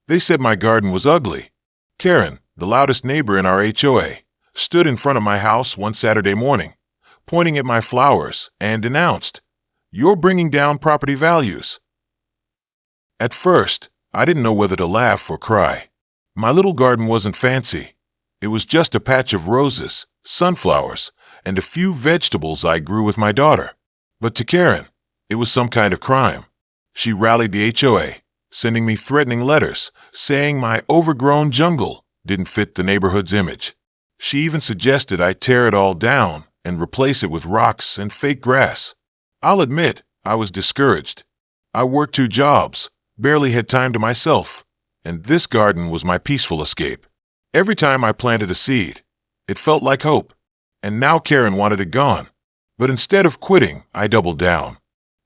They said my garden was ugly. Karen, the loudest neighbor in our HOA, stood in front of my house one Saturday morning, pointing at my flowers, and announced, "You're bringing down property values." At first, I didn't know whether to laugh or cry. My little garden wasn't fancy. It was just a patch of roses, sunflowers, and a few vegetables I grew with my daughter. But to Karen, it was some kind of crime. She rallied the HOA, sending me threatening letters, saying my overgrown jungle didn't fit the neighborhood's image. She even suggested I tear it all down and replace it with rocks and fake grass. I'll admit, I was discouraged. I worked 2 jobs, barely had time to myself, and this garden was my peaceful escape. Every time I planted a seed, it felt like hope, and now Karen wanted it gone. But instead of quitting, I doubled down.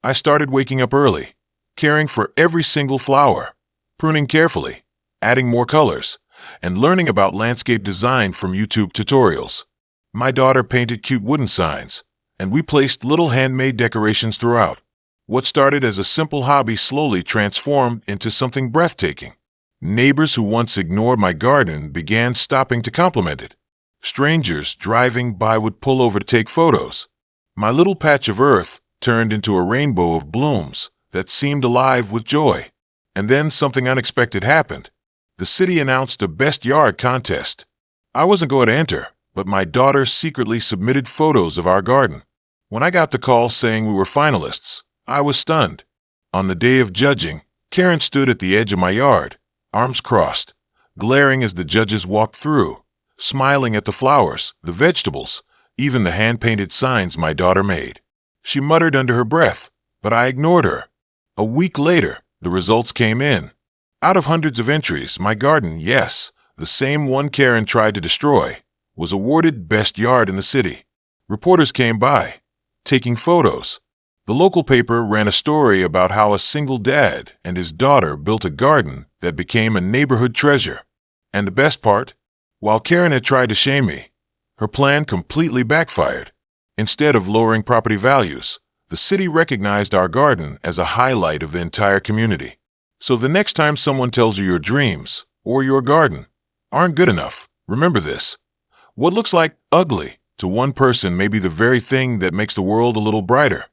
I started waking up early, caring for every single flower, pruning carefully, adding more colors, and learning about landscape design from YouTube tutorials. My daughter painted cute wooden signs, and we placed little handmade decorations throughout. What started as a simple hobby slowly transformed into something breathtaking. Neighbors who once ignored my garden began stopping to compliment it. Strangers driving by would pull over to take photos. My little patch of earth turned into a rainbow of blooms that seemed alive with joy. And then something unexpected happened. The city announced a best yard contest. I wasn't going to enter, but my daughter secretly submitted photos of our garden. When I got the call saying we were finalists, I was stunned. On the day of judging, Karen stood at the edge of my yard, arms crossed, glaring as the judges walked through, smiling at the flowers, the vegetables, even the hand-painted signs my daughter made. She muttered under her breath, but I ignored her. A week later, the results came in. Out of hundreds of entries, my garden, yes, the same one Karen tried to destroy, was awarded best yard in the city. Reporters came by, taking photos. The local paper ran a story about how a single dad and his daughter built a garden that became a neighborhood treasure. And the best part, while Karen had tried to shame me, her plan completely backfired. Instead of lowering property values, the city recognized our garden as a highlight of the entire community. So the next time someone tells you your dreams or your garden aren't good enough, remember this. What looks like ugly to one person may be the very thing that makes the world a little brighter.